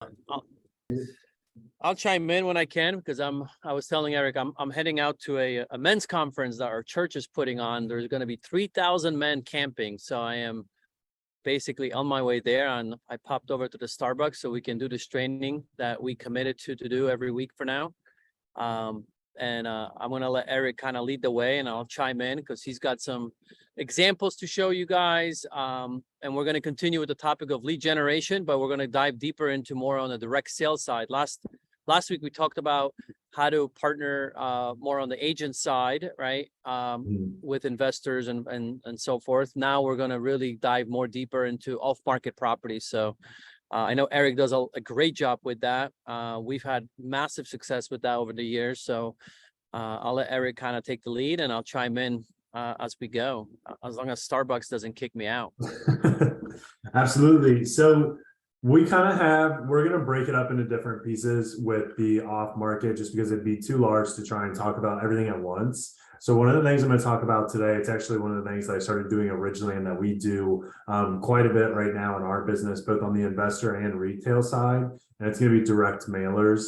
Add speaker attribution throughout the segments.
Speaker 1: I'll, I'll chime in when I can because I was telling Eric I'm heading out to a men's conference that our church is putting on. There's going to be 3,000 men camping, so I am basically on my way there, and I popped over to the Starbucks so we can do this training that we committed to do every week for now. I'm going to let Eric kind of lead the way, and I'll chime in because he's got some examples to show you guys. And we're going to continue with the topic of lead generation, but we're going to dive deeper into more on the direct sales side. Last week, we talked about how to partner more on the agent side, right? With investors and so forth. Now we're going to really dive more deeper into off-market properties. So I know Eric does a great job with that. We've had massive success with that over the years. So I'll let Eric kind of take the lead, and I'll chime in as we go, as long as Starbucks doesn't kick me out.
Speaker 2: Absolutely. So we're going to break it up into different pieces with the off market, just because it'd be too large to try and talk about everything at once. So one of the things I'm going to talk about today, it's actually one of the things that I started doing originally and that we do quite a bit right now in our business, both on the investor and retail side, and it's going to be direct mailers.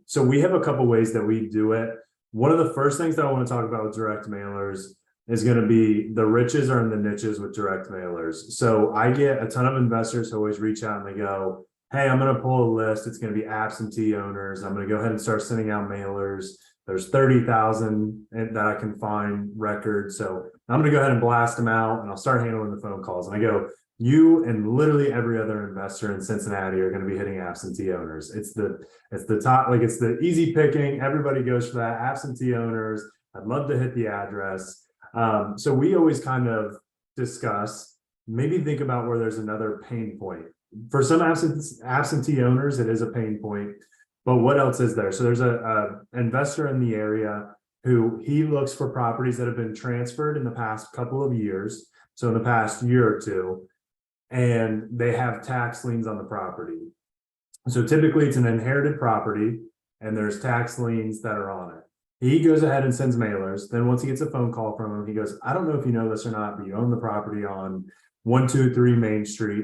Speaker 2: So we have a couple ways that we do it. One of the first things that I want to talk about with direct mailers is going to be the riches are in the niches with direct mailers. So I get a ton of investors who always reach out and they go, hey, I'm going to pull a list. It's going to be absentee owners. I'm going to go ahead and start sending out mailers. There's 30,000 that I can find records. So I'm going to go ahead and blast them out, and I'll start handling the phone calls. And I go, you and literally every other investor in Cincinnati are going to be hitting absentee owners. It's the top, like it's the easy picking. Everybody goes for that. Absentee owners. I'd love to hit the address. So we always kind of discuss, maybe think about where there's another pain point. For some absentee owners, it is a pain point, but what else is there? So there's a investor in the area who he looks for properties that have been transferred in the past couple of years. So in the past year or two, and they have tax liens on the property. So typically it's an inherited property and there's tax liens that are on it. He goes ahead and sends mailers. Then once he gets a phone call from him, he goes, I don't know if you know this or not, but you own the property on 123 Main Street.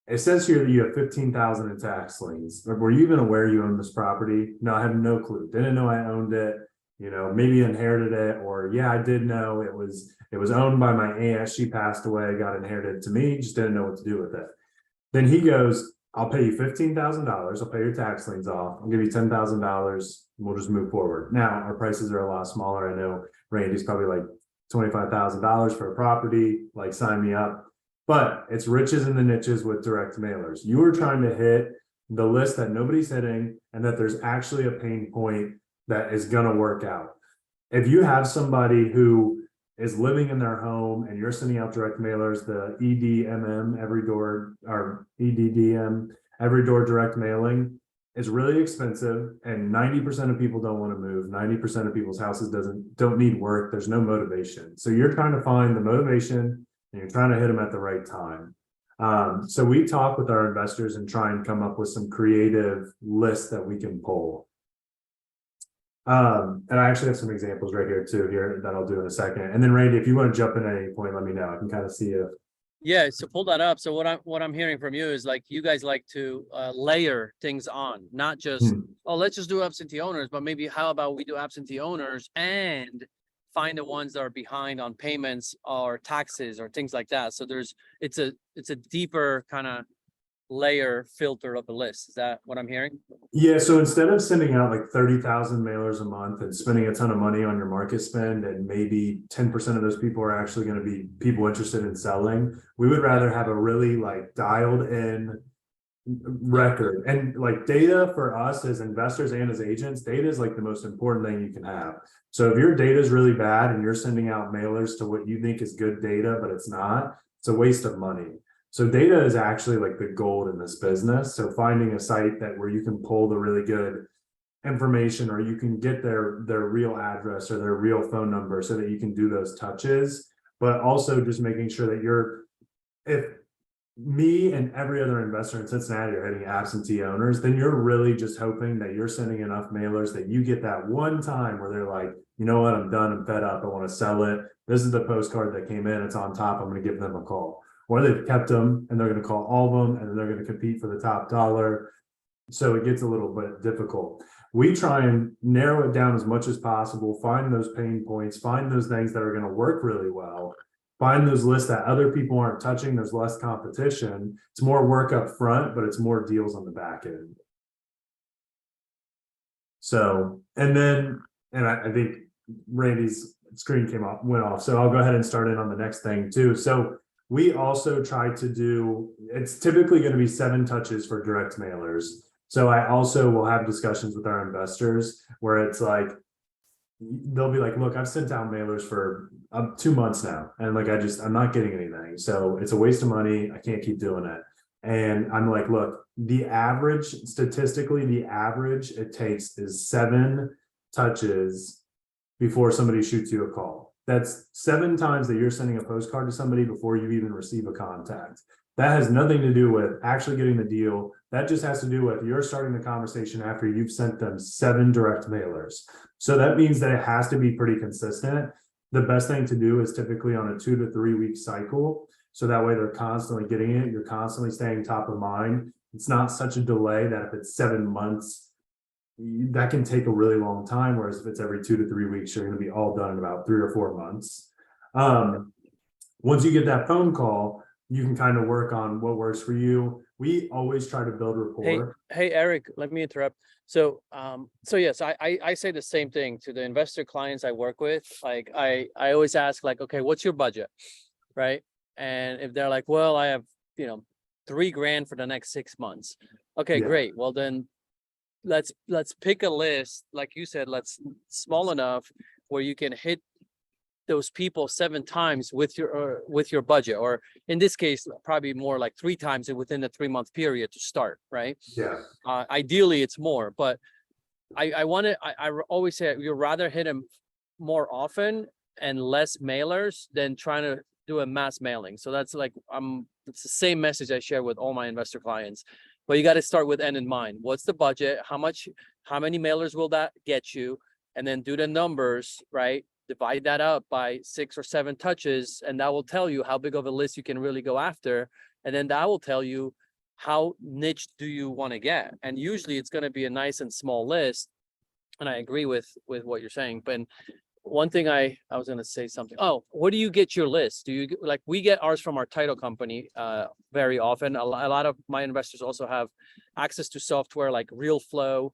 Speaker 2: It says here that you have 15,000 in tax liens. Were you even aware you owned this property? No, I had no clue. Didn't know I owned it. You know, maybe inherited it, or yeah, I did know it was owned by my aunt. She passed away, got inherited to me, just didn't know what to do with it. Then he goes, I'll pay you $15,000. I'll pay your tax liens off. I'll give you $10,000. We'll just move forward. Now our prices are a lot smaller. I know Randy's probably like $25,000 for a property, like sign me up, but it's riches in the niches with direct mailers. You are trying to hit the list that nobody's hitting, and that there's actually a pain point that is going to work out. If you have somebody who is living in their home and you're sending out direct mailers, the EDMM, every door, or EDDM, every door direct mailing is really expensive, and 90% of people don't want to move. 90% of people's houses don't need work. There's no motivation. So you're trying to find the motivation and you're trying to hit them at the right time. So we talk with our investors and try and come up with some creative lists that we can pull. And I actually have some examples right here too that I'll do in a second. And then Randy, if you want to jump in at any point, let me know. I can kind of see if.
Speaker 1: Yeah, so pull that up. So what I'm hearing from you is like you guys like to layer things on, not just oh, let's just do absentee owners, but maybe how about we do absentee owners and find the ones that are behind on payments or taxes or things like that. So it's a deeper kind of layer filter of the list. Is that what I'm hearing?
Speaker 2: Yeah, so instead of sending out like 30,000 mailers a month and spending a ton of money on your market spend, and maybe 10% of those people are actually going to be people interested in selling, we would rather have a really like dialed in record. And like data for us as investors and as agents, data is like the most important thing you can have. So if your data is really bad and you're sending out mailers to what you think is good data, but it's not, it's a waste of money. So data is actually like the gold in this business. So finding a site where you can pull the really good information, or you can get their real address or their real phone number so that you can do those touches, but also just making sure that if me and every other investor in Cincinnati are hitting absentee owners, then you're really just hoping that you're sending enough mailers that you get that one time where they're like, you know what, I'm done, I'm fed up, I want to sell it. This is the postcard that came in, it's on top, I'm going to give them a call. or they've kept them and they're going to call all of them and then they're going to compete for the top dollar. So it gets a little bit difficult. We try and narrow it down as much as possible, find those pain points, find those things that are going to work really well, find those lists that other people aren't touching. There's less competition. It's more work up front, but it's more deals on the back end. So, and then, and I think Randy's screen went off. So I'll go ahead and start in on the next thing too. So we also try to do, it's typically going to be 7 touches for direct mailers. So I also will have discussions with our investors where it's like, they'll be like, look, I've sent out mailers for 2 months now. And like, I'm not getting anything. So it's a waste of money. I can't keep doing it. And I'm like, look, statistically, the average it takes is 7 touches before somebody shoots you a call. That's 7 times that you're sending a postcard to somebody before you even receive a contact. That has nothing to do with actually getting the deal. That just has to do with you're starting the conversation after you've sent them 7 direct mailers. So that means that it has to be pretty consistent. The best thing to do is typically on a 2 to 3 week cycle. So that way they're constantly getting it. You're constantly staying top of mind. It's not such a delay that if it's 7 months, that can take a really long time. Whereas if it's every 2 to 3 weeks, you're going to be all done in about 3 or 4 months. Once you get that phone call, you can kind of work on what works for you. We always try to build rapport.
Speaker 1: Hey, Eric, let me interrupt. So yes, I say the same thing to the investor clients I work with. Like I always ask like, okay, what's your budget? Right. And if they're like, well, I have, $3 grand for the next 6 months. Okay,
Speaker 2: Yeah.
Speaker 1: great. Well, then let's pick a list. Like you said, small enough where you can hit those people 7 times with your budget, or in this case, probably more like 3 times within the 3-month period to start. Right.
Speaker 2: Yeah.
Speaker 1: Ideally it's more, but I always say you'd rather hit them more often and less mailers than trying to do a mass mailing. So that's like, it's the same message I share with all my investor clients, but you got to start with end in mind. What's the budget? How many mailers will that get you? And then do the numbers, right? Divide that up by 6 or 7 touches, and that will tell you how big of a list you can really go after. And then that will tell you how niche do you want to get. And usually it's going to be a nice and small list. And I agree with what you're saying. But one thing I was going to say something. Oh, where do you get your list? Do you like, we get ours from our title company very often. A lot of my investors also have access to software like RealFlow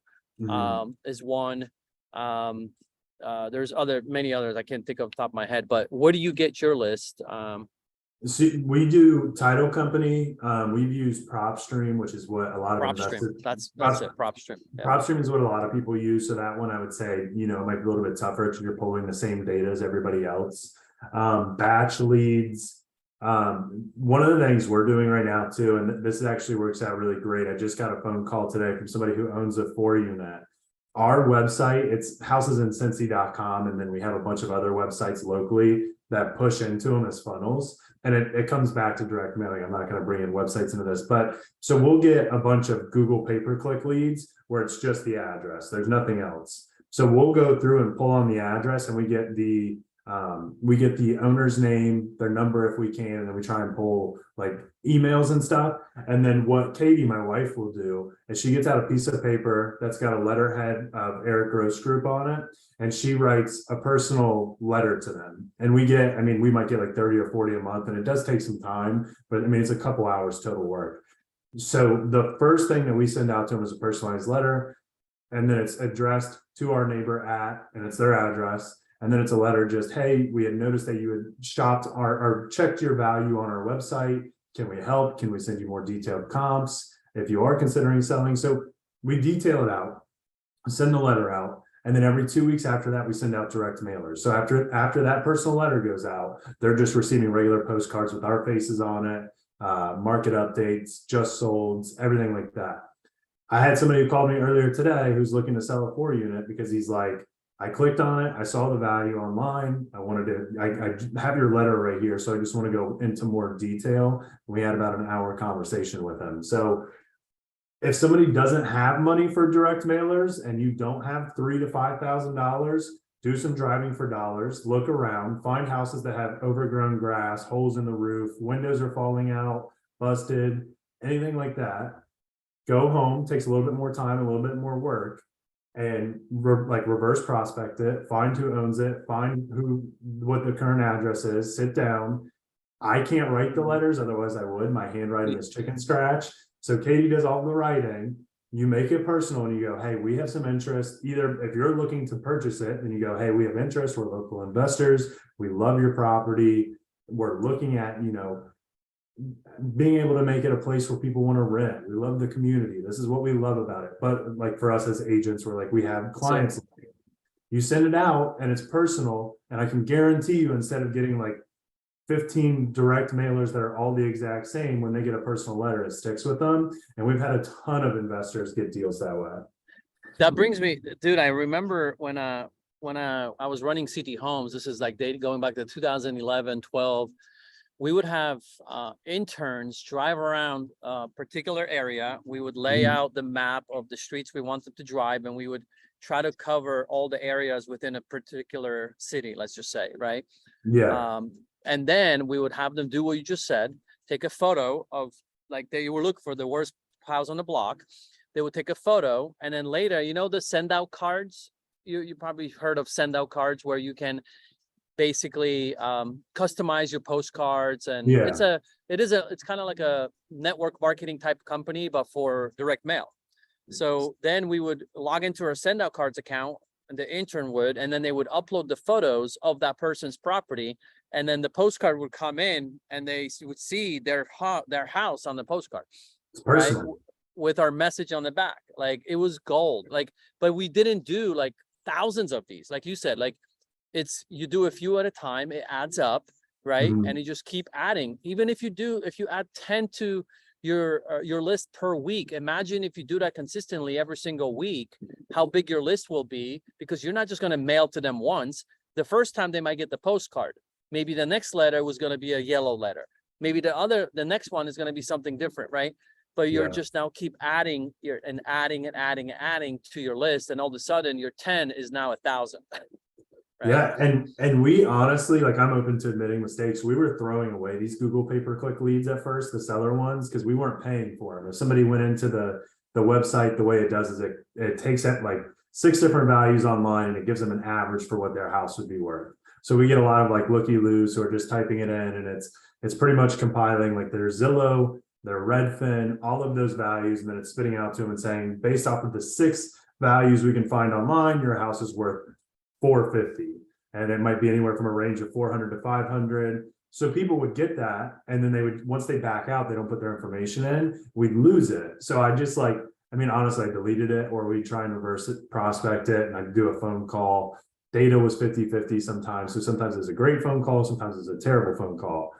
Speaker 1: is one. There's many others I can't think of the top of my head, but where do you get your list?
Speaker 2: See, we do title company. We've used PropStream, which is what a lot of investors.
Speaker 1: That's it. PropStream. Yeah.
Speaker 2: PropStream is what a lot of people use. So that one, I would say, it might be a little bit tougher because you're pulling the same data as everybody else. Batch leads. One of the things we're doing right now too, and this actually works out really great. I just got a phone call today from somebody who owns a 4-unit. Our website, it's housesincincy.com, and then we have a bunch of other websites locally that push into them as funnels. And it comes back to direct mailing. I'm not going to bring in websites into this, but so we'll get a bunch of Google pay-per-click leads where it's just the address. There's nothing else. So we'll go through and pull on the address, and we get the owner's name, their number if we can, and then we try and pull like emails and stuff. And then what Katie, my wife, will do is she gets out a piece of paper that's got a letterhead of Eric Gross Group on it, and she writes a personal letter to them. And we might get like 30 or 40 a month, and it does take some time, but it's a couple hours total work. So the first thing that we send out to them is a personalized letter, and then it's addressed to our neighbor and it's their address. And then it's a letter just, hey, we had noticed that you had shopped or checked your value on our website. Can we help? Can we send you more detailed comps if you are considering selling? So we detail it out, send the letter out. And then every 2 weeks after that, we send out direct mailers. So after that personal letter goes out, they're just receiving regular postcards with our faces on it, market updates, just solds, everything like that. I had somebody who called me earlier today who's looking to sell a 4-unit because he's like, I clicked on it. I saw the value online. I have your letter right here. So I just want to go into more detail. We had about an hour conversation with him. So if somebody doesn't have money for direct mailers and you don't have $3,000 to $5,000, do some driving for dollars, look around, find houses that have overgrown grass, holes in the roof, windows are falling out, busted, anything like that. Go home, takes a little bit more time, a little bit more work, and reverse prospect it, find who owns it, find what the current address is, sit down. I can't write the letters, otherwise I would. My handwriting is chicken scratch. So Katie does all the writing. You make it personal and you go, hey, we have some interest. Either if you're looking to purchase it, then you go, hey, we have interest. We're local investors. We love your property. We're looking at, being able to make it a place where people want to rent. We love the community. This is what we love about it. But like for us as agents, we're like, we have clients. You send it out and it's personal. And I can guarantee you, instead of getting like 15 direct mailers that are all the exact same, when they get a personal letter, it sticks with them. And we've had a ton of investors get deals that way.
Speaker 1: That brings me, dude, I remember when I was running CT Homes, this is like going back to 2011, 12, we would have interns drive around a particular area. We would lay out the map of the streets we wanted to drive, and we would try to cover all the areas within a particular city, let's just say, right?
Speaker 2: Yeah.
Speaker 1: And then we would have them do what you just said, take a photo of, like, they were looking for the worst house on the block. They would take a photo, and then later, the send out cards. You probably heard of send out cards, where you can basically customize your postcards, and it's kind of like a network marketing type company, but for direct mail. So then we would log into our send out cards account, and the intern would, and then they would upload the photos of that person's property. And then the postcard would come in, and they would see their house on the postcard, right? With our message on the back. Like, it was gold. Like, but we didn't do like thousands of these. Like you said, like, you do a few at a time, it adds up, right? And you just keep adding. Even if you add 10 to your list per week, imagine if you do that consistently every single week, how big your list will be, because you're not just going to mail to them once. The first time they might get the postcard. Maybe the next letter was going to be a yellow letter. Maybe the next one is going to be something different, right? But you're just now keep adding and adding to your list, and all of a sudden your 10 is now 1,000. Right?
Speaker 2: Yeah, and we honestly, like, I'm open to admitting mistakes. We were throwing away these Google pay-per-click leads at first, the seller ones, because we weren't paying for them. If somebody went into the website, the way it does is it takes at like 6 different values online, and it gives them an average for what their house would be worth. So we get a lot of like looky-loos who are just typing it in, and it's pretty much compiling like their Zillow, their Redfin, all of those values, and then it's spitting out to them and saying, based off of the 6 values we can find online, your house is worth $450, and it might be anywhere from a range of 400 to 500. So people would get that, and then they would, once they back out, they don't put their information in, we'd lose it. So I just honestly, I deleted it, or we try and reverse it, prospect it, and I do a phone call. Data was 50-50 sometimes. So sometimes it's a great phone call, sometimes it's a terrible phone call.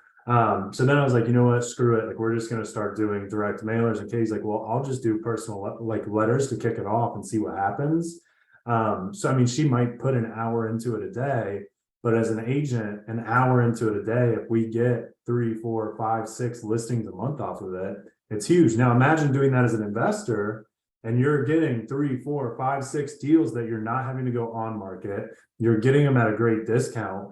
Speaker 2: So then I was like, you know what, screw it. Like, we're just going to start doing direct mailers. And Katie's like, well, I'll just do personal like letters to kick it off and see what happens. So, I mean, she might put an hour into it a day, but as an agent, an hour into it a day, if we get 3, 4, 5, 6 listings a month off of it, it's huge. Now imagine doing that as an investor, and you're getting 3, 4, 5, 6 deals that you're not having to go on market. You're getting them at a great discount.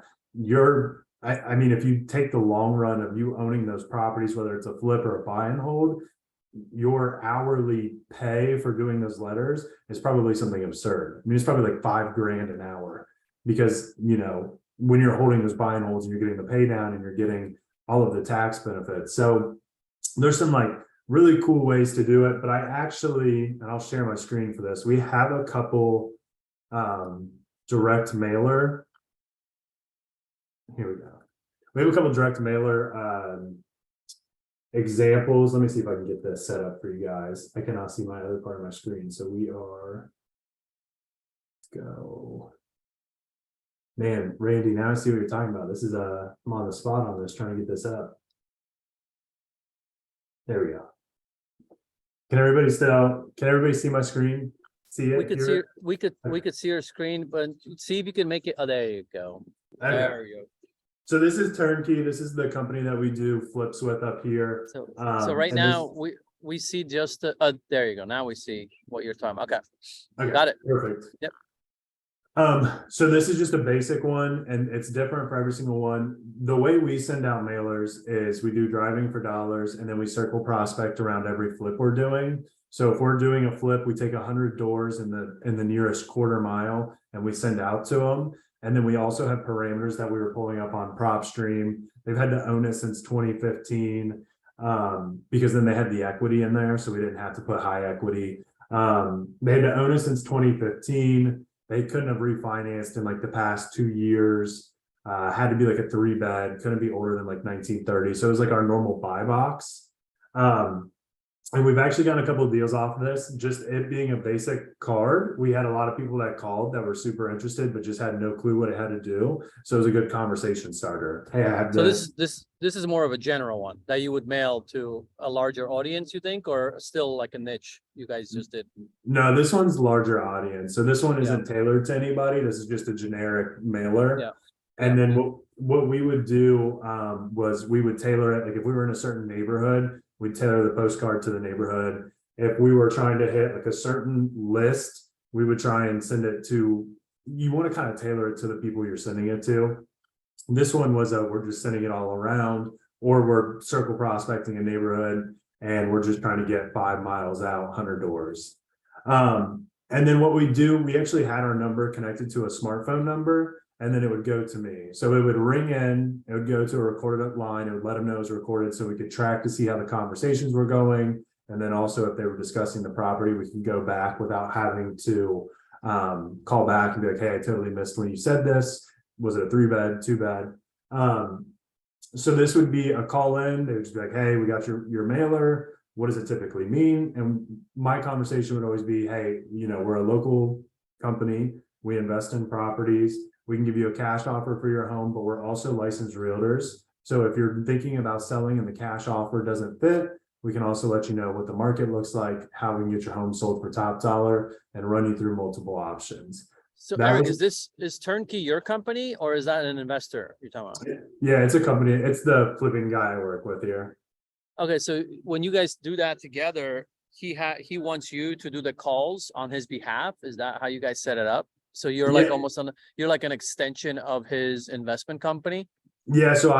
Speaker 2: I mean, if you take the long run of you owning those properties, whether it's a flip or a buy and hold, your hourly pay for doing those letters is probably something absurd. I mean, it's probably like $5,000 an hour, because, when you're holding those buy and holds and you're getting the pay down and you're getting all of the tax benefits. So there's some like really cool ways to do it, but I actually, and I'll share my screen for this. We have a couple direct mailer. Here we go. We have a couple direct mailer examples. Let me see if I can get this set up for you guys. I cannot see my other part of my screen. So let's go. Man, Randy, now I see what you're talking about. This is I'm on the spot on this, trying to get this up. There we go. Can everybody see my screen? See it?
Speaker 1: We could see your screen, but see if you can make it. Oh, there you go.
Speaker 2: Okay.
Speaker 1: There you go.
Speaker 2: So this is Turnkey. This is the company that we do flips with up here.
Speaker 1: So right now we see just there you go. Now we see what you're talking about. Okay.
Speaker 2: Okay,
Speaker 1: Got it.
Speaker 2: Perfect.
Speaker 1: Yep.
Speaker 2: So this is just a basic one and it's different for every single one. The way we send out mailers is we do driving for dollars and then we circle prospect around every flip we're doing. So if we're doing a flip, we take 100 doors in the nearest quarter mile and we send out to them. And then we also have parameters that we were pulling up on PropStream. They've had to own it since 2015 because then they had the equity in there. So we didn't have to put high equity. They had to own it since 2015. They couldn't have refinanced in like the past 2 years. Had to be like a 3-bed, couldn't be older than like 1930. So it was like our normal buy box. And we've actually gotten a couple of deals off of this. Just it being a basic card, we had a lot of people that called that were super interested, but just had no clue what it had to do. So it was a good conversation starter. Hey, I have
Speaker 1: So
Speaker 2: this.
Speaker 1: this is more of a general one that you would mail to a larger audience, you think, or still like a niche you guys just did?
Speaker 2: No, this one's larger audience. So this one
Speaker 1: Yeah.
Speaker 2: isn't tailored to anybody. This is just a generic mailer.
Speaker 1: Yeah.
Speaker 2: And then what we would do was we would tailor it. Like if we were in a certain neighborhood, we'd tailor the postcard to the neighborhood. If we were trying to hit like a certain list, we would try and send it to, you want to kind of tailor it to the people you're sending it to. This one was we're just sending it all around, or we're circle prospecting a neighborhood and we're just trying to get 5 miles out, 100 doors. And then what we do, we actually had our number connected to a smartphone number, and then it would go to me. So it would ring in, it would go to a recorded up line, it would let them know it was recorded so we could track to see how the conversations were going. And then also if they were discussing the property, we can go back without having to call back and be like, hey, I totally missed when you said this. Was it a 3-bed, 2-bed? So this would be a call in. They would just be like, hey, we got your mailer. What does it typically mean? And my conversation would always be, hey, we're a local company. We invest in properties. We can give you a cash offer for your home, but we're also licensed realtors. So if you're thinking about selling and the cash offer doesn't fit, we can also let you know what the market looks like, how we can get your home sold for top dollar, and run you through multiple options.
Speaker 1: So Eric, is Turnkey your company or is that an investor you're talking about?
Speaker 2: Yeah, it's a company. It's the flipping guy I work with here.
Speaker 1: Okay, so when you guys do that together, he wants you to do the calls on his behalf. Is that how you guys set it up? So you're like almost you're like an extension of his investment company?
Speaker 2: Yeah, so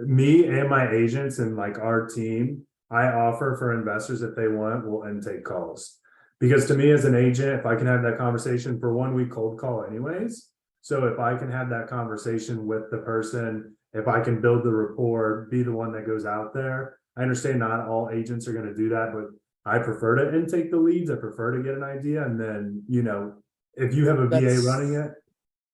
Speaker 2: me and my agents and like our team, I offer for investors if they want, we'll intake calls. Because to me as an agent, if I can have that conversation for 1 week cold call anyways. So if I can have that conversation with the person, if I can build the rapport, be the one that goes out there. I understand not all agents are going to do that, but I prefer to intake the leads. I prefer to get an idea. And then, if you have a VA running it.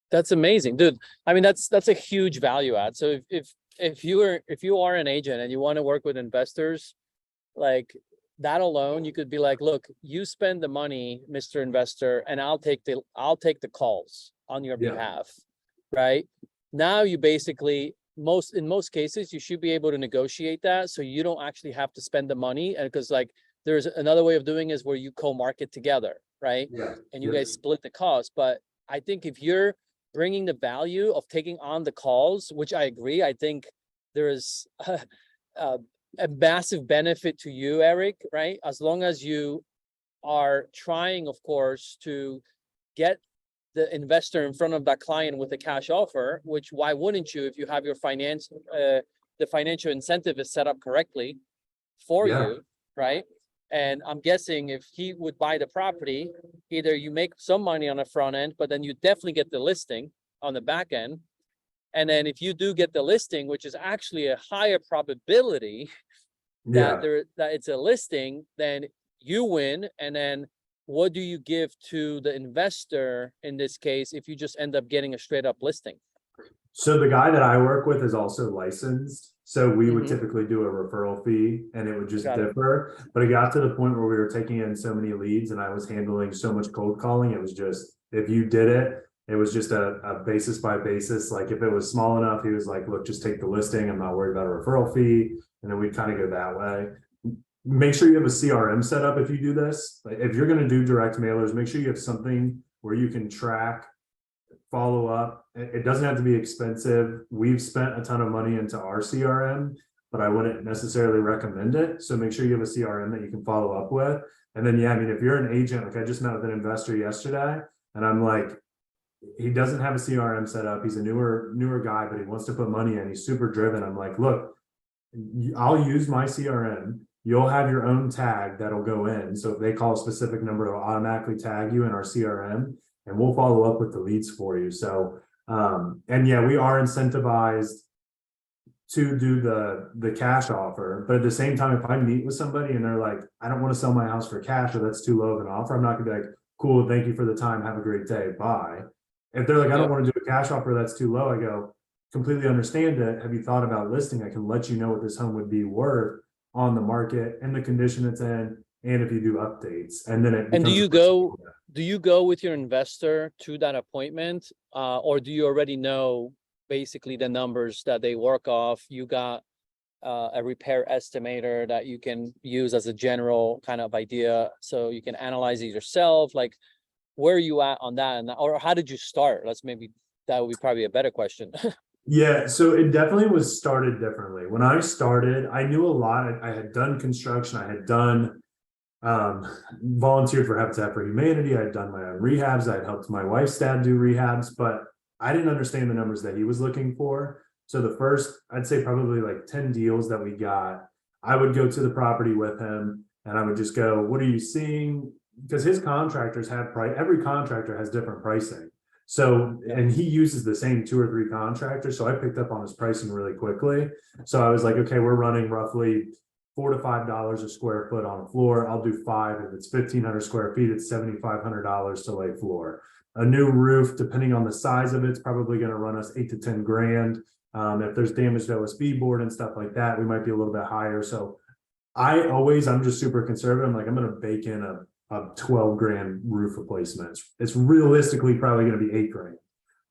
Speaker 1: That's amazing, dude. I mean, that's a huge value add. So if you are an agent and you want to work with investors, like that alone, you could be like, look, you spend the money, Mr. Investor, and I'll take the calls on your behalf, right? Now you basically in most cases you should be able to negotiate that so you don't actually have to spend the money, and because like there's another way of doing is where you co-market together, right?
Speaker 2: Yeah.
Speaker 1: And you guys split the cost. But I think if you're bringing the value of taking on the calls, which I agree, I think there is a massive benefit to you, Eric, right? As long as you are trying, of course, to get the investor in front of that client with a cash offer, which why wouldn't you if you have your the financial incentive is set up correctly for you, right? And I'm guessing if he would buy the property, either you make some money on the front end, but then you definitely get the listing on the back end. And then if you do get the listing, which is actually a higher probability that it's a listing, then you win. And then what do you give to the investor in this case if you just end up getting a straight up listing?
Speaker 2: So the guy that I work with is also licensed. So we would typically do a referral fee and it would just differ. But it got to the point where we were taking in so many leads and I was handling so much cold calling. It was just, if you did it, it was just a basis by basis. Like if it was small enough, he was like, look, just take the listing. I'm not worried about a referral fee. And then we'd kind of go that way. Make sure you have a CRM set up if you do this. Like if you're going to do direct mailers, make sure you have something where you can track, follow up. It doesn't have to be expensive. We've spent a ton of money into our CRM, but I wouldn't necessarily recommend it. So make sure you have a CRM that you can follow up with. And then, if you're an agent, like I just met with an investor yesterday and I'm like, he doesn't have a CRM set up. He's a newer guy, but he wants to put money in. He's super driven. I'm like, look, I'll use my CRM. You'll have your own tag that'll go in. So if they call a specific number, it'll automatically tag you in our CRM, and we'll follow up with the leads for you. So, and yeah, we are incentivized to do the cash offer. But at the same time, if I meet with somebody and they're like, I don't want to sell my house for cash, or that's too low of an offer, I'm not gonna be like, cool, thank you for the time, have a great day, bye. If they're like, I don't want to do a cash offer, that's too low, I go, completely understand it. Have you thought about listing? I can let you know what this home would be worth on the market and the condition it's in, and if you do updates. And then it
Speaker 1: And do
Speaker 2: becomes
Speaker 1: you go with your investor to that appointment? Or do you already know basically the numbers that they work off? You got a repair estimator that you can use as a general kind of idea, so you can analyze it yourself. Like, where are you at on that? And or how did you start? That would be probably a better question.
Speaker 2: Yeah, so it definitely was started differently. When I started, I knew a lot. I had done construction, I had done volunteered for Habitat for Humanity, I had done my own rehabs, I had helped my wife's dad do rehabs, but I didn't understand the numbers that he was looking for. So the first, I'd say probably like 10 deals that we got, I would go to the property with him and I would just go, what are you seeing? Because his contractors have price, every contractor has different pricing. So, and he uses the same 2 or 3 contractors. So I picked up on his pricing really quickly. So I was like, okay, we're running roughly $4 to $5 a square foot on a floor. I'll do 5. If it's 1,500 square feet, it's $7,500 to lay floor. A new roof, depending on the size of it, it's probably going to run us 8 to 10 grand. If there's damaged OSB board and stuff like that, we might be a little bit higher. So I'm just super conservative. I'm like, I'm going to bake in a 12 grand roof replacement. It's realistically probably going to be 8 grand.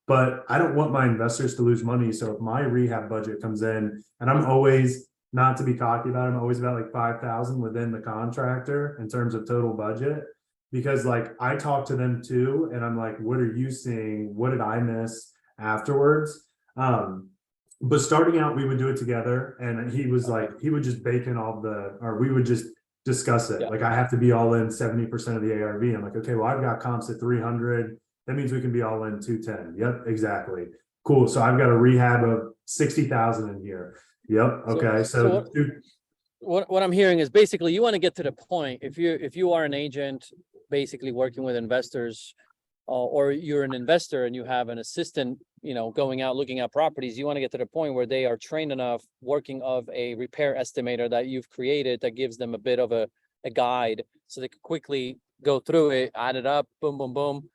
Speaker 2: But I don't want my investors to lose money. So if my rehab budget comes in, and I'm always, not to be cocky about it, I'm always about like 5,000 within the contractor in terms of total budget. Because like I talk to them too, and I'm like, what are you seeing? What did I miss afterwards? But starting out, we would do it together, and he was like, he would just bake in or we would just discuss it.
Speaker 1: Yeah.
Speaker 2: Like I have to be all in 70% of the ARV. I'm like, okay, well, I've got comps at 300. That means we can be all in 210. Yep, exactly. Cool. So I've got a rehab of 60,000 in here. Yep. Okay. So
Speaker 1: what I'm hearing is basically you want to get to the point. If you are an agent basically working with investors, or you're an investor and you have an assistant, going out looking at properties, you want to get to the point where they are trained enough working of a repair estimator that you've created that gives them a bit of a guide, so they can quickly go through it, add it up, boom, boom, boom,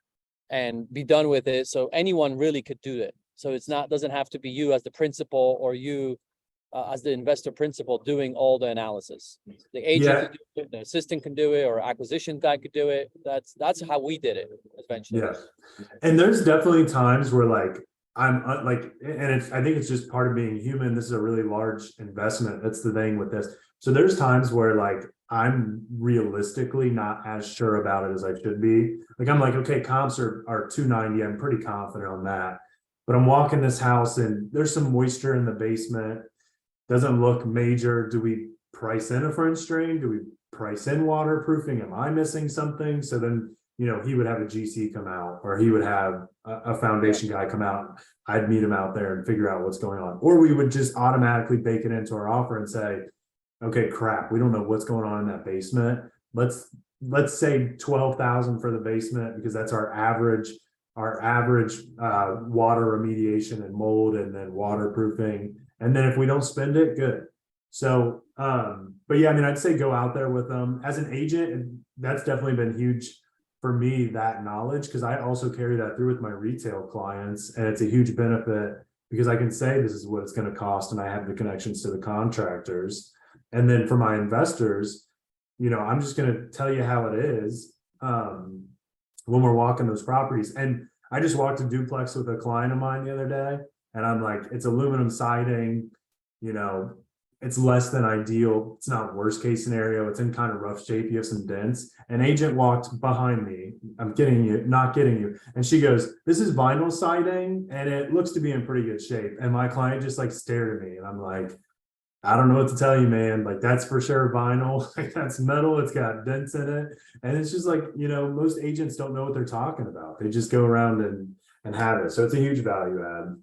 Speaker 1: and be done with it. So anyone really could do it. So doesn't have to be you as the principal or you as the investor principal doing all the analysis. The agent can do it, the assistant can do it, or acquisition guy could do it. That's how we did it eventually.
Speaker 2: Yeah. And there's definitely times where like I'm like, and I think it's just part of being human. This is a really large investment. That's the thing with this. So there's times where like I'm realistically not as sure about it as I should be. Like I'm like, okay, comps are 290. I'm pretty confident on that. But I'm walking this house and there's some moisture in the basement. Doesn't look major. Do we price in a French drain? Do we price in waterproofing? Am I missing something? So then, he would have a GC come out, or he would have a foundation guy come out. I'd meet him out there and figure out what's going on. Or we would just automatically bake it into our offer and say, okay, crap, we don't know what's going on in that basement. Let's say 12,000 for the basement, because that's our average water remediation and mold, and then waterproofing. And then if we don't spend it, good. So, but yeah, I mean, I'd say go out there with them as an agent. And that's definitely been huge for me, that knowledge, because I also carry that through with my retail clients. And it's a huge benefit because I can say this is what it's going to cost, and I have the connections to the contractors. And then for my investors, I'm just going to tell you how it is when we're walking those properties. And I just walked a duplex with a client of mine the other day. And I'm like, it's aluminum siding, it's less than ideal. It's not worst case scenario. It's in kind of rough shape. You have some dents. An agent walked behind me. I'm kidding you, not kidding you. And she goes, this is vinyl siding and it looks to be in pretty good shape. And my client just like stared at me, and I'm like, I don't know what to tell you, man. Like, that's for sure vinyl. Like, that's metal. It's got dents in it. And it's just like, most agents don't know what they're talking about. They just go around and and have it. So it's a huge value add.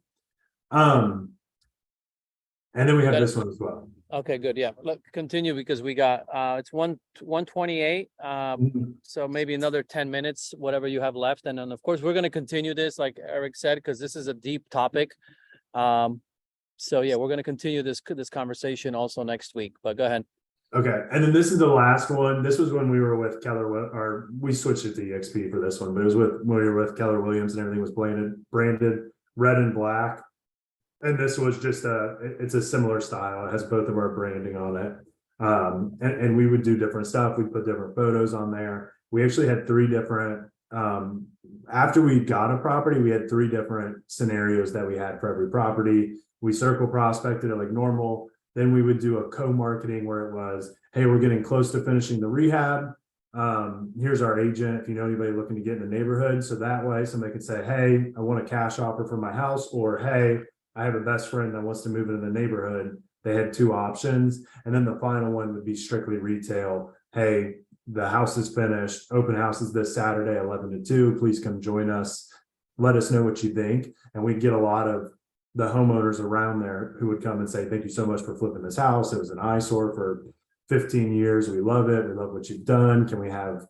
Speaker 2: And then we have this one as well.
Speaker 1: Okay, good. Yeah, look, continue because we got it's 1:28.
Speaker 2: Mhm.
Speaker 1: So maybe another 10 minutes, whatever you have left. And then of course we're going to continue this, like Eric said, because this is a deep topic. So yeah, we're going to continue this conversation also next week. But go ahead.
Speaker 2: Okay, and then this is the last one. This was when we were with or we switched it to EXP for this one, but it was when we were with Keller Williams and everything was branded red and black. And this was just it's a similar style. It has both of our branding on it. And we would do different stuff. We'd put different photos on there. We actually had three different, after we got a property, we had three different scenarios that we had for every property. We circle prospected it like normal. Then we would do a co-marketing where it was, hey, we're getting close to finishing the rehab. Here's our agent if you know anybody looking to get in the neighborhood. So that way somebody could say, hey, I want a cash offer for my house, or hey, I have a best friend that wants to move into the neighborhood. They had two options. And then the final one would be strictly retail. Hey, the house is finished. Open house is this Saturday, 11 to 2. Please come join us. Let us know what you think. And we'd get a lot of the homeowners around there who would come and say, thank you so much for flipping this house. It was an eyesore for 15 years. We love it. We love what you've done. Can we have,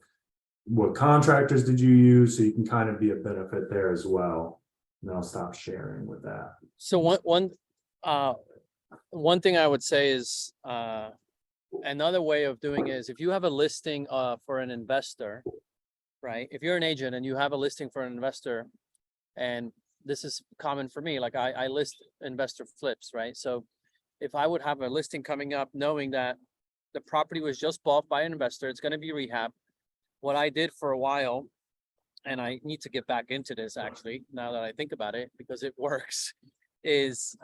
Speaker 2: what contractors did you use? So you can kind of be a benefit there as well. And I'll stop sharing with that.
Speaker 1: So one thing I would say is another way of doing it is if you have a listing for an investor, right? If you're an agent and you have a listing for an investor, and this is common for me, like I list investor flips, right? So if I would have a listing coming up knowing that the property was just bought by an investor, it's going to be rehab. What I did for a while, and I need to get back into this actually, now that I think about it, because it works, is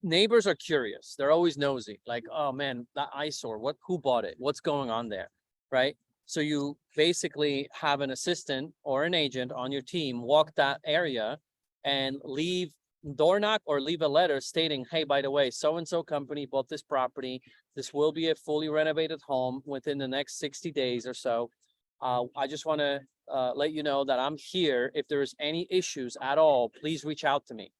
Speaker 1: neighbors are curious. They're always nosy. Like, oh man, that eyesore, who bought it? What's going on there? Right? So you basically have an assistant or an agent on your team walk that area and door knock or leave a letter stating, hey, by the way, so-and-so company bought this property. This will be a fully renovated home within the next 60 days or so. I just want to let you know that I'm here. If there's any issues at all, please reach out to me.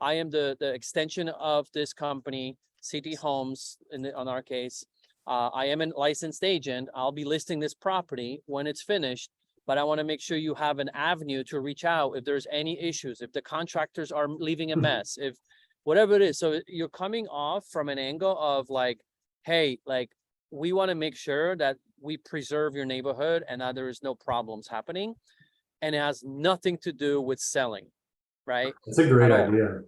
Speaker 1: I am the extension of this company, CD Homes, on our case. I am a licensed agent. I'll be listing this property when it's finished, but I want to make sure you have an avenue to reach out if there's any issues, if the contractors are leaving a mess, if whatever it is. So you're coming off from an angle of like, hey, like we want to make sure that we preserve your neighborhood and that there is no problems happening. And it has nothing to do with selling, right?
Speaker 2: That's a great idea.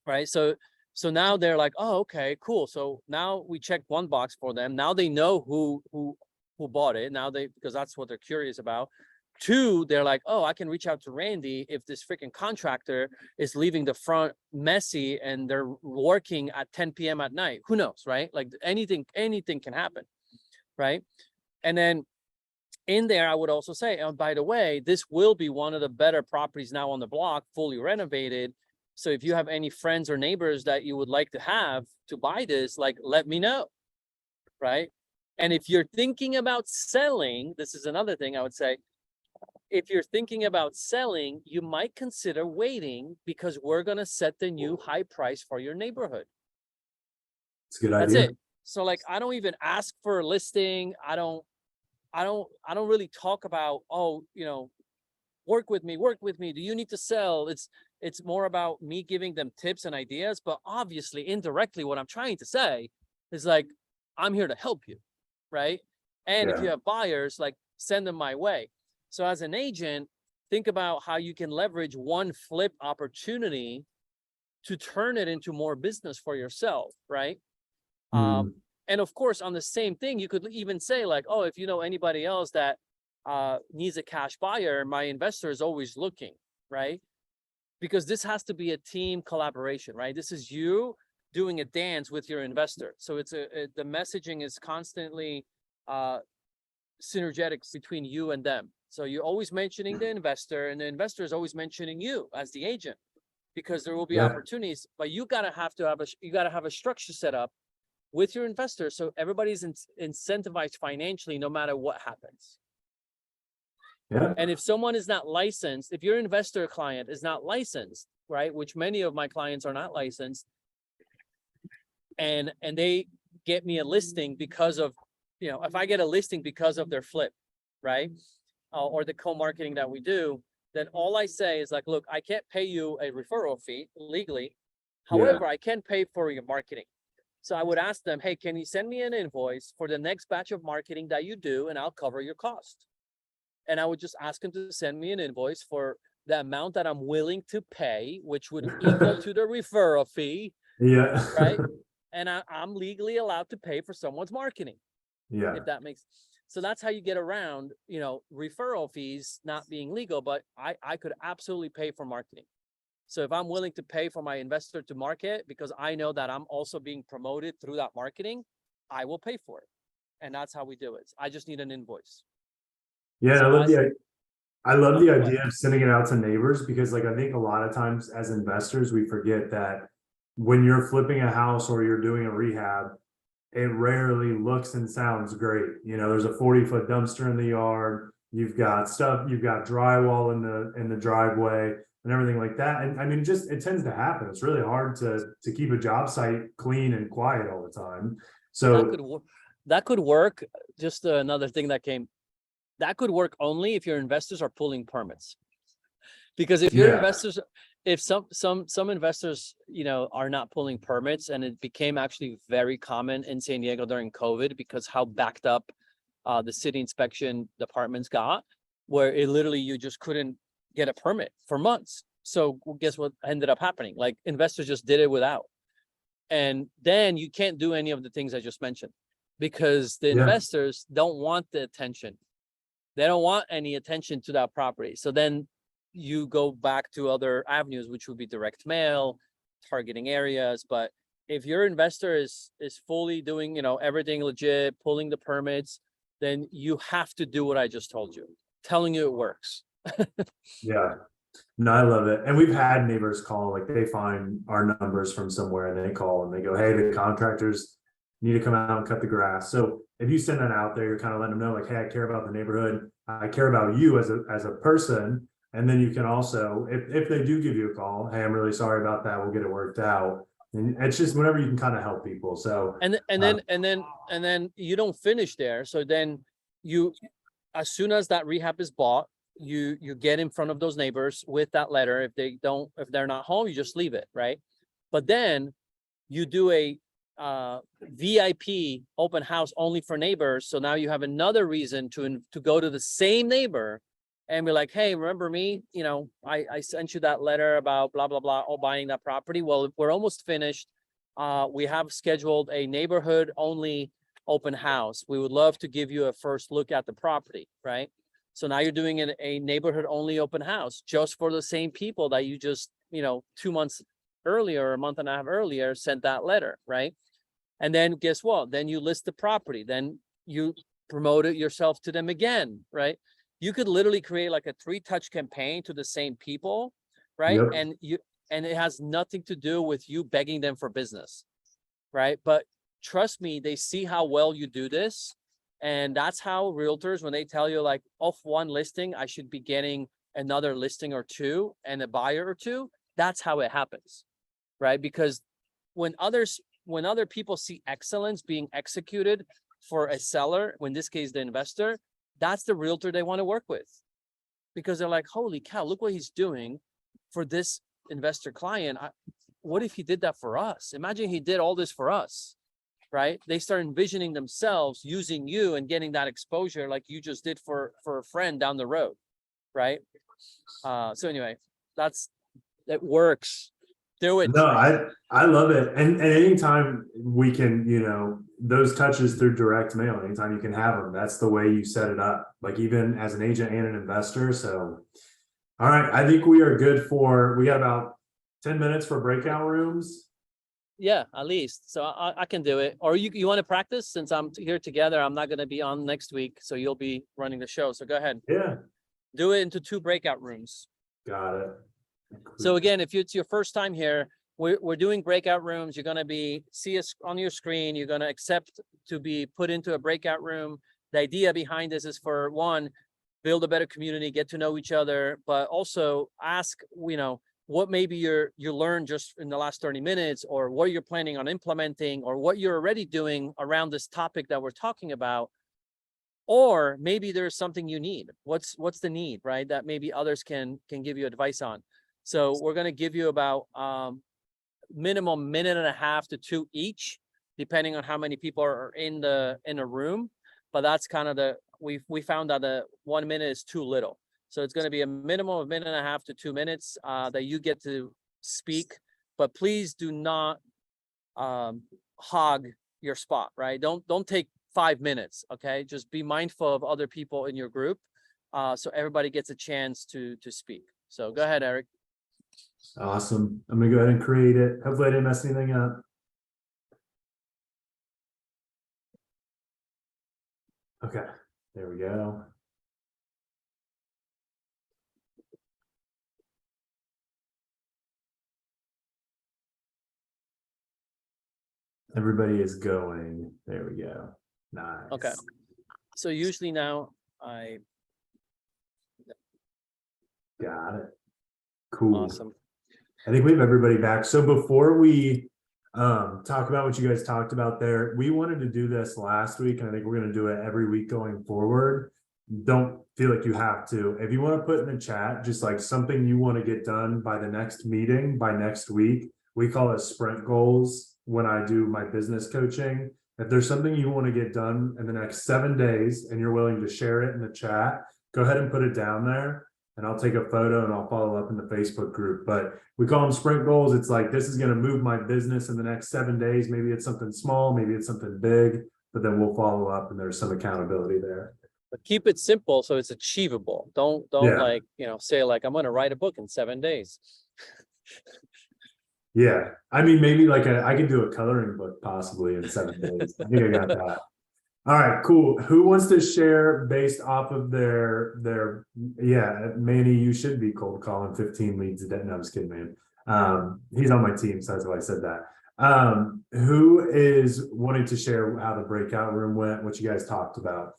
Speaker 1: Right. So now they're like, oh, okay, cool. So now we checked one box for them. Now they know who bought it. Now because that's what they're curious about. Two, they're like, oh, I can reach out to Randy if this freaking contractor is leaving the front messy and they're working at 10 p.m. at night. Who knows, right? Like anything can happen, right? And then in there, I would also say, oh, by the way, this will be one of the better properties now on the block, fully renovated. So if you have any friends or neighbors that you would like to have to buy this, like, let me know, right? And if you're thinking about selling, this is another thing I would say. If you're thinking about selling, you might consider waiting because we're going to set the new high price for your neighborhood.
Speaker 2: It's a good idea.
Speaker 1: That's it. So like, I don't even ask for a listing. I don't really talk about, oh, work with me. Do you need to sell? It's more about me giving them tips and ideas, but obviously indirectly what I'm trying to say is like, I'm here to help you, right? And if you have buyers, like send them my way. So as an agent, think about how you can leverage one flip opportunity to turn it into more business for yourself, right? And of course, on the same thing, you could even say like, oh, if you know anybody else that needs a cash buyer, my investor is always looking, right? Because this has to be a team collaboration, right? This is you doing a dance with your investor. So the messaging is constantly synergetic between you and them. So you're always mentioning the investor and the investor is always mentioning you as the agent because there will be opportunities, but you gotta have a structure set up with your investor. So everybody's incentivized financially, no matter what happens.
Speaker 2: Yeah.
Speaker 1: And if someone is not licensed, if your investor client is not licensed, right, which many of my clients are not licensed, and they get me a listing because of, if I get a listing because of their flip, right, or the co-marketing that we do, then all I say is like, look, I can't pay you a referral fee legally. However, I can pay for your marketing. So I would ask them, hey, can you send me an invoice for the next batch of marketing that you do, and I'll cover your cost. And I would just ask them to send me an invoice for the amount that I'm willing to pay, which would equal to the referral fee,
Speaker 2: Yeah.
Speaker 1: right? And I'm legally allowed to pay for someone's marketing,
Speaker 2: Yeah.
Speaker 1: if that makes. So that's how you get around, referral fees not being legal, but I could absolutely pay for marketing. So if I'm willing to pay for my investor to market because I know that I'm also being promoted through that marketing, I will pay for it. And that's how we do it. I just need an invoice.
Speaker 2: Yeah.
Speaker 1: So
Speaker 2: I love the
Speaker 1: go ahead.
Speaker 2: idea of sending it out to neighbors, because like I think a lot of times as investors, we forget that when you're flipping a house or you're doing a rehab, it rarely looks and sounds great. There's a 40-foot dumpster in the yard. You've got drywall in the driveway and everything like that. And I mean, it tends to happen. It's really hard to keep a job site clean and quiet all the time. So
Speaker 1: That could work. Just another thing that could work only if your investors are pulling permits. Because if your investors, if some investors, are not pulling permits, and it became actually very common in San Diego during COVID because how backed up the city inspection departments got, where it literally, you just couldn't get a permit for months. So guess what ended up happening? Like, investors just did it without. And then you can't do any of the things I just mentioned, because the investors don't want the attention. They don't want any attention to that property. So then you go back to other avenues, which would be direct mail, targeting areas. But if your investor is fully doing, everything legit, pulling the permits, then you have to do what I just told you, telling you it works.
Speaker 2: Yeah. No, I love it. And we've had neighbors call, like they find our numbers from somewhere and they call and they go, hey, the contractors need to come out and cut the grass. So if you send that out there, you're kind of letting them know, like, hey, I care about the neighborhood. I care about you as a person. And then you can also, if they do give you a call, hey, I'm really sorry about that, we'll get it worked out. And it's just whenever you can kind of help people. So
Speaker 1: and then you don't finish there. So then as soon as that rehab is bought, you get in front of those neighbors with that letter. If they're not home, you just leave it, right? But then you do a VIP open house only for neighbors. So now you have another reason to go to the same neighbor and be like, hey, remember me? I sent you that letter about blah, blah, blah, buying that property. Well, we're almost finished. We have scheduled a neighborhood only open house. We would love to give you a first look at the property, right? So now you're doing a neighborhood only open house just for the same people that you just, 2 months earlier, or a month and a half earlier, sent that letter, right? And then guess what? Then you list the property. Then you promote it yourself to them again, right? You could literally create like a 3-touch campaign to the same people, right?
Speaker 2: Yep.
Speaker 1: And it has nothing to do with you begging them for business, right? But trust me, they see how well you do this. And that's how realtors, when they tell you like, off one listing, I should be getting another listing or two and a buyer or two. That's how it happens, right? Because when other people see excellence being executed for a seller, in this case, the investor, that's the realtor they want to work with, because they're like, holy cow, look what he's doing for this investor client. What if he did that for us? Imagine he did all this for us, right? They start envisioning themselves using you and getting that exposure like you just did for a friend down the road, right? So anyway, it works. Do it.
Speaker 2: No, I love it. And anytime we can, those touches through direct mail, anytime you can have them, that's the way you set it up, like even as an agent and an investor. So, all right, I think we are good we got about 10 minutes for breakout rooms.
Speaker 1: Yeah, at least. So I can do it. Or you want to practice, since I'm here together, I'm not going to be on next week. So you'll be running the show. So go ahead.
Speaker 2: Yeah.
Speaker 1: Do it into 2 breakout rooms.
Speaker 2: Got it.
Speaker 1: So again, if it's your first time here, we're doing breakout rooms. You're going to see us on your screen. You're going to accept to be put into a breakout room. The idea behind this is, for one, build a better community, get to know each other, but also ask, what maybe you learned just in the last 30 minutes, or what you're planning on implementing, or what you're already doing around this topic that we're talking about. Or maybe there's something you need. What's the need, right? That maybe others can give you advice on. So we're going to give you about minimum minute and a half to 2 each, depending on how many people are in a room. But that's kind of we found out that 1 minute is too little. So it's going to be a minimum of minute and a half to 2 minutes that you get to speak. But please do not hog your spot, right? Don't take 5 minutes, okay? Just be mindful of other people in your group, so everybody gets a chance to speak. So go ahead, Eric.
Speaker 2: Awesome. I'm gonna go ahead and create it. Hopefully I didn't mess anything up. Okay, there we go. Everybody is going. There we go. Nice.
Speaker 1: Okay. So usually now I
Speaker 2: got it. Cool.
Speaker 1: awesome.
Speaker 2: I think we have everybody back. So before we talk about what you guys talked about there, we wanted to do this last week, and I think we're going to do it every week going forward. Don't feel like you have to. If you want to put in the chat just like something you want to get done by the next meeting, by next week, we call it sprint goals when I do my business coaching. If there's something you want to get done in the next 7 days and you're willing to share it in the chat, go ahead and put it down there, and I'll take a photo and I'll follow up in the Facebook group. But we call them sprint goals. It's like, this is going to move my business in the next 7 days. Maybe it's something small, maybe it's something big, but then we'll follow up and there's some accountability there.
Speaker 1: But keep it simple so it's achievable. Don't
Speaker 2: Yeah.
Speaker 1: say like, I'm going to write a book in 7 days.
Speaker 2: Yeah, I mean, maybe like I could do a coloring book possibly in 7 days. I think I got that. All right, cool. Who wants to share based off of their yeah, Manny, you should be cold calling 15 leads a day. No, I'm just kidding, man. He's on my team, so that's why I said that. Who is wanting to share how the breakout room went, what you guys talked about?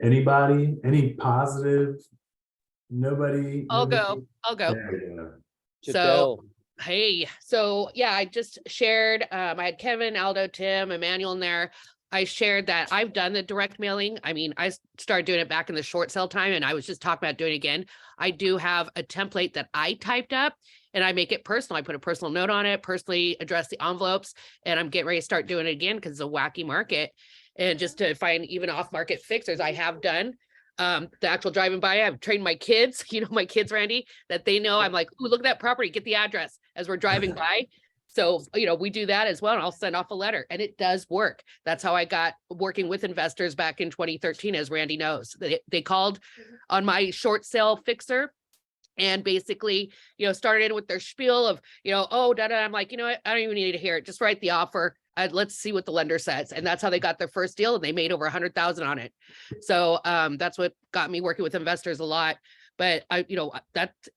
Speaker 2: Anybody? Any positive? Nobody?
Speaker 3: I'll
Speaker 2: Nobody?
Speaker 3: go. I'll go.
Speaker 2: There you go.
Speaker 3: So, hey, so yeah, I just shared, I had Kevin, Aldo, Tim, Emmanuel in there. I shared that I've done the direct mailing. I mean, I started doing it back in the short sale time, and I was just talking about doing it again. I do have a template that I typed up, and I make it personal. I put a personal note on it, personally address the envelopes, and I'm getting ready to start doing it again because it's a wacky market. And just to find even off market fixers, I have done the actual driving by. I've trained my kids, my kids, Randy, that they know I'm like, ooh, look at that property, get the address as we're driving by. So, we do that as well. And I'll send off a letter, and it does work. That's how I got working with investors back in 2013, as Randy knows. They called on my short sale fixer and basically, started in with their spiel of, oh, da-da. I'm like, what? I don't even need to hear it. Just write the offer. Let's see what the lender says. And that's how they got their first deal, and they made over 100,000 on it. So that's what got me working with investors a lot. But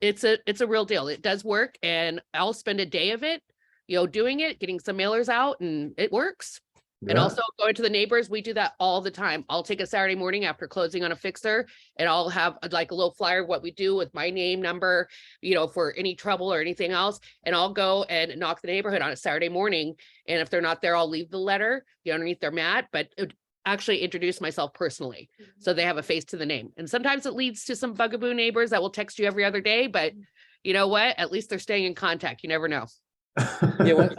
Speaker 3: it's a real deal. It does work, and I'll spend a day of it, doing it, getting some mailers out, and it works.
Speaker 2: Yeah.
Speaker 3: And also going to the neighbors, we do that all the time. I'll take a Saturday morning after closing on a fixer, and I'll have like a little flyer of what we do with my name, number, for any trouble or anything else. And I'll go and knock the neighborhood on a Saturday morning. And if they're not there, I'll leave the letter underneath their mat, but actually introduce myself personally. So they have a face to the name. And sometimes it leads to some bugaboo neighbors that will text you every other day, but you know what? At least they're staying in contact. You never know.
Speaker 1: Yeah,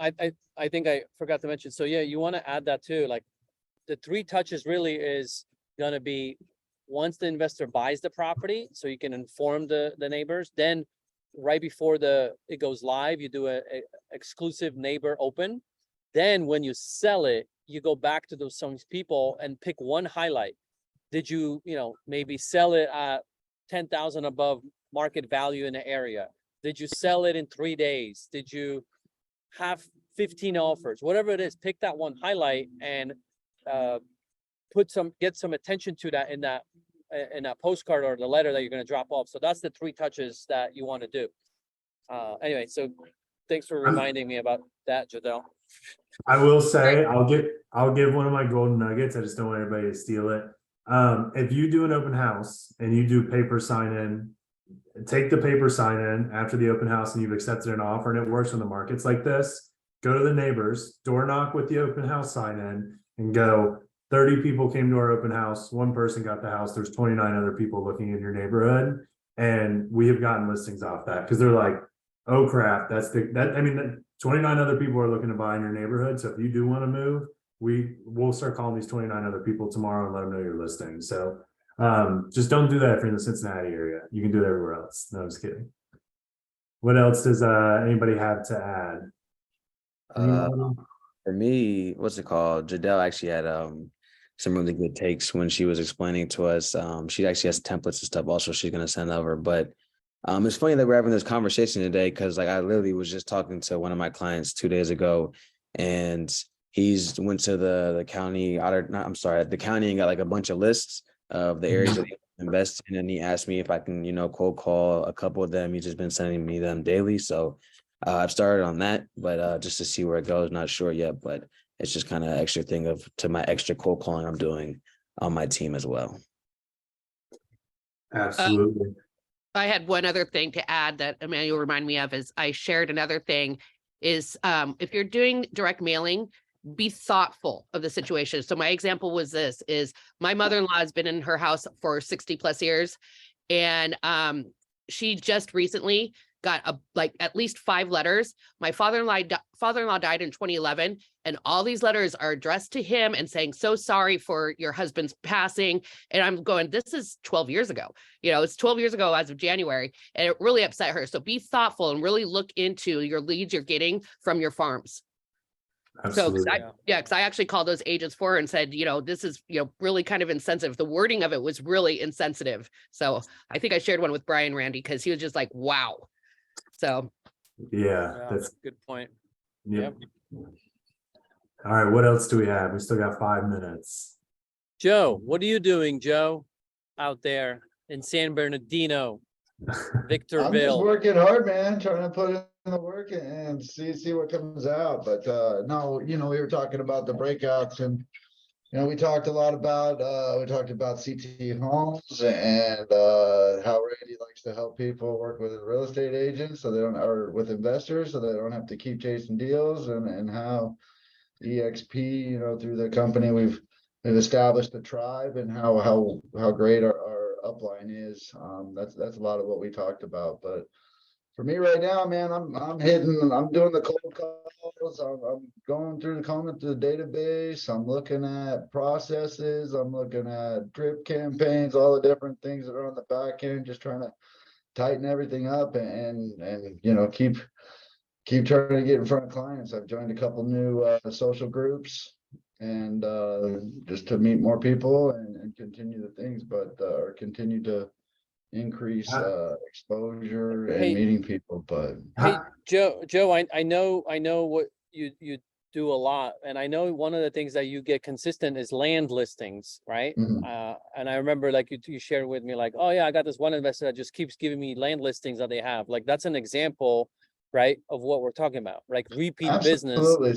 Speaker 1: I think I forgot to mention. So yeah, you want to add that too. Like the 3 touches really is going to be once the investor buys the property, so you can inform the neighbors. Then right before it goes live, you do a exclusive neighbor open. Then when you sell it, you go back to some people and pick one highlight. Did you, maybe sell it at 10,000 above market value in the area? Did you sell it in 3 days? Did you have 15 offers? Whatever it is, pick that one highlight and get some attention to that in that postcard or the letter that you're going to drop off. So that's the 3 touches that you want to do. Anyway, so thanks for reminding me about that, Jadel.
Speaker 2: I will say, I'll give one of my golden nuggets. I just don't want everybody to steal it. If you do an open house and you do paper sign in, take the paper sign in after the open house and you've accepted an offer and it works when the market's like this. Go to the neighbors, door knock with the open house sign in and go, 30 people came to our open house. One person got the house. There's 29 other people looking in your neighborhood. And we have gotten listings off that because they're like, oh crap, I mean, 29 other people are looking to buy in your neighborhood. So if you do want to move, we'll start calling these 29 other people tomorrow and let them know you're listing. So just don't do that if you're in the Cincinnati area. You can do it everywhere else. No, I'm just kidding. What else does anybody have to add?
Speaker 4: For me, what's it called? Jadelle actually had some really good takes when she was explaining to us. She actually has templates and stuff also she's gonna send over. But it's funny that we're having this conversation today because like I literally was just talking to one of my clients 2 days ago, and he's went to the county the county and got like a bunch of lists of the areas that he invest in, and he asked me if I can, cold call a couple of them. He's just been sending me them daily. So I've started on that, but just to see where it goes, not sure yet, but it's just kind of extra thing to my extra cold calling I'm doing on my team as well.
Speaker 2: Absolutely.
Speaker 3: I had one other thing to add that Emmanuel reminded me of is I shared another thing is if you're doing direct mailing, be thoughtful of the situation. So my example was this is my mother-in-law has been in her house for 60 plus years. And she just recently got at least 5 letters. My father-in-law died in 2011. And all these letters are addressed to him and saying, so sorry for your husband's passing. And I'm going, this is 12 years ago. It's 12 years ago as of January. And it really upset her. So be thoughtful and really look into your leads you're getting from your farms.
Speaker 2: Absolutely.
Speaker 3: So, because I actually called those agents for her and said, this is, really kind of insensitive. The wording of it was really insensitive. So I think I shared one with Brian Randy because he was just like, wow. So.
Speaker 2: Yeah, that's
Speaker 1: a good point.
Speaker 2: Yep. All right. What else do we have? We still got 5 minutes.
Speaker 1: Joe, what are you doing, Joe, out there in San Bernardino, Victorville?
Speaker 5: I'm just working hard, man, trying to put in the work and see what comes out. But no, we were talking about the breakouts, and we talked a lot about CT Homes and how Randy likes to help people work with real estate agents or with investors so they don't have to keep chasing deals, and how EXP, through the company we've established a tribe, and how great our upline is. That's a lot of what we talked about. But for me right now, man, I'm doing the cold calls. I'm going through the database. I'm looking at processes. I'm looking at drip campaigns, all the different things that are on the back end, just trying to tighten everything up and keep trying to get in front of clients. I've joined a couple new social groups and just to meet more people and continue the things, but or continue to increase exposure and meeting people. But
Speaker 1: hey, Joe, I know what you do a lot, and I know one of the things that you get consistent is land listings, right? And I remember like you shared with me like, oh yeah, I got this one investor that just keeps giving me land listings that they have. Like that's an example, right, of what we're talking about, like repeat business.
Speaker 5: Absolutely.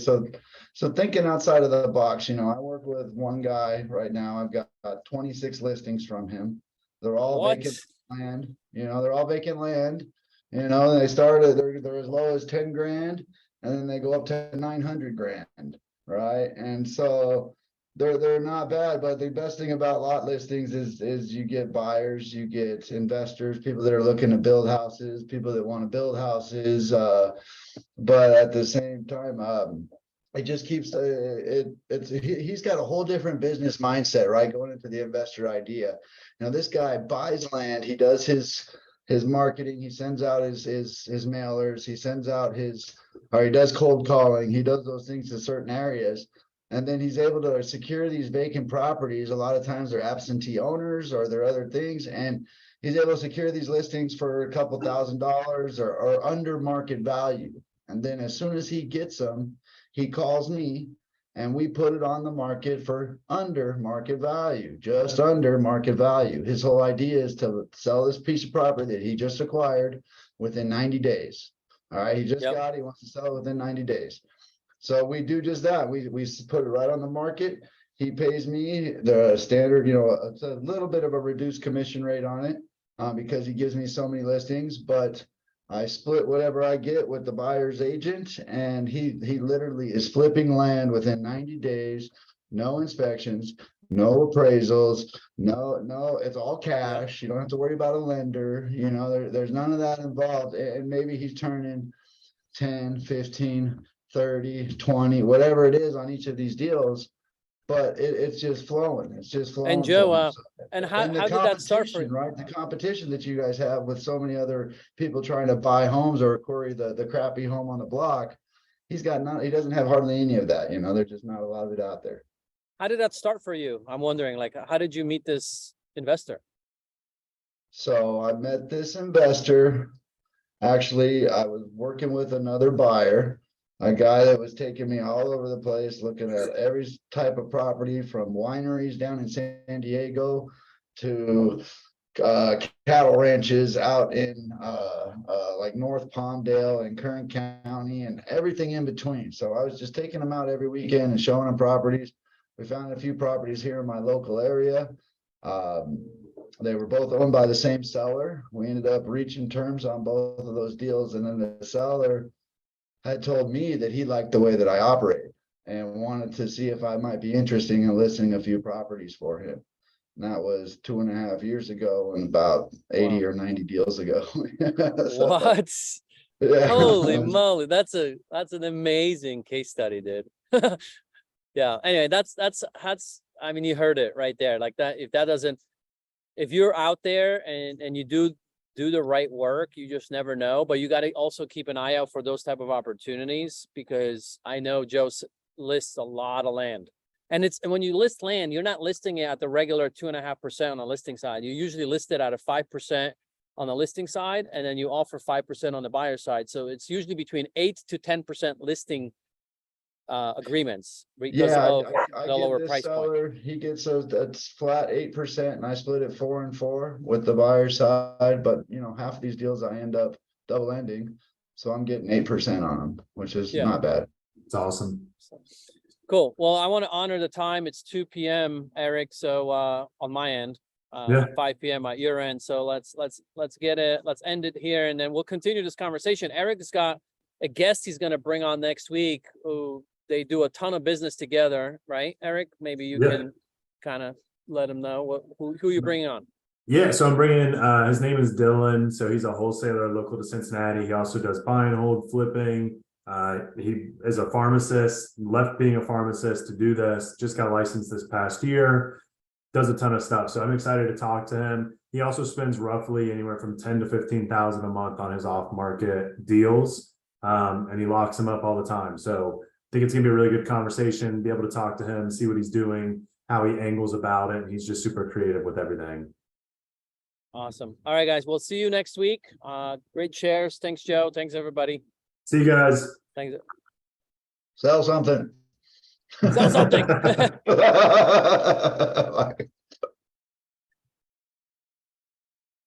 Speaker 5: So thinking outside of the box, I work with one guy right now. I've got 26 listings from him. They're all vacant land. They're all vacant land. They started, they're as low as 10 grand, and then they go up to 900 grand, right? And so they're not bad, but the best thing about lot listings is you get buyers, you get investors, people that are looking to build houses, people that want to build houses, but at the same time, it just keeps he's got a whole different business mindset, right? Going into the investor idea. This guy buys land, he does his marketing, he sends out his mailers, he does cold calling, he does those things to certain areas. And then he's able to secure these vacant properties. A lot of times they're absentee owners or they're other things. And he's able to secure these listings for a couple $1,000s or under market value. And then as soon as he gets them, he calls me and we put it on the market for under market value, just under market value. His whole idea is to sell this piece of property that he just acquired within 90 days. All right. He wants to sell it within 90 days. So we do just that. We put it right on the market. He pays me the standard, you know, it's a little bit of a reduced commission rate on it, because he gives me so many listings, but I split whatever I get with the buyer's agent, and he literally is flipping land within 90 days, no inspections, no appraisals, no, it's all cash. You don't have to worry about a lender, you know, there's none of that involved. And maybe he's turning 10, 15, 30, 20, whatever it is on each of these deals. But it's just flowing. It's just flowing.
Speaker 1: And Joe,
Speaker 5: flowing.
Speaker 1: and
Speaker 5: And
Speaker 1: how
Speaker 5: the
Speaker 1: did that start for
Speaker 5: competition,
Speaker 1: you?
Speaker 5: right? The competition that you guys have with so many other people trying to buy homes or query the crappy home on the block. He doesn't have hardly any of that, you know, there's just not a lot of it out there.
Speaker 1: How did that start for you? I'm wondering, like, how did you meet this investor?
Speaker 5: So I met this investor. Actually, I was working with another buyer, a guy that was taking me all over the place, looking at every type of property from wineries down in San Diego to cattle ranches out in like North Palmdale and Kern County and everything in between. So I was just taking them out every weekend and showing them properties. We found a few properties here in my local area. They were both owned by the same seller. We ended up reaching terms on both of those deals, and then the seller had told me that he liked the way that I operate and wanted to see if I might be interested in listing a few properties for him. And that was 2.5 years ago and about 80 or 90 deals ago. So,
Speaker 1: What?
Speaker 5: yeah.
Speaker 1: Holy moly, that's an amazing case study, dude. Yeah. Anyway, that's I mean, you heard it right there. Like that, if you're out there and you do the right work, you just never know. But you got to also keep an eye out for those type of opportunities, because I know Joe lists a lot of land. And when you list land, you're not listing it at the regular 2.5% on the listing side. You usually list it at a 5% on the listing side, and then you offer 5% on the buyer side. So it's usually between 8 to 10% listing agreements because of
Speaker 5: I
Speaker 1: the lower
Speaker 5: give this
Speaker 1: price point.
Speaker 5: seller, he gets those, that's flat 8%, and I split it 4 and 4 with the buyer side. But you know, half of these deals I end up double ending, so I'm getting 8% on them, which is
Speaker 1: Yeah.
Speaker 5: not bad.
Speaker 2: It's awesome.
Speaker 1: Cool. Well, I want to honor the time. It's 2 p.m., Eric. So on my end,
Speaker 2: Yeah.
Speaker 1: 5 p.m. at your end. So let's get it. Let's end it here, and then we'll continue this conversation. Eric's got a guest he's going to bring on next week who they do a ton of business together, right, Eric? Maybe you can kind of let him know who you're bringing on.
Speaker 2: Yeah, so I'm bringing, his name is Dylan. So he's a wholesaler local to Cincinnati. He also does buy and hold, flipping. He is a pharmacist, left being a pharmacist to do this, just got licensed this past year, does a ton of stuff. So I'm excited to talk to him. He also spends roughly anywhere from 10 to 15,000 a month on his off-market deals. And he locks them up all the time. So I think it's gonna be a really good conversation, be able to talk to him, see what he's doing, how he angles about it. He's just super creative with everything.
Speaker 1: Awesome. All right, guys, we'll see you next week. Great shares. Thanks, Joe. Thanks, everybody.
Speaker 2: See you guys.
Speaker 1: Thanks.
Speaker 5: Sell something.
Speaker 1: Sell something.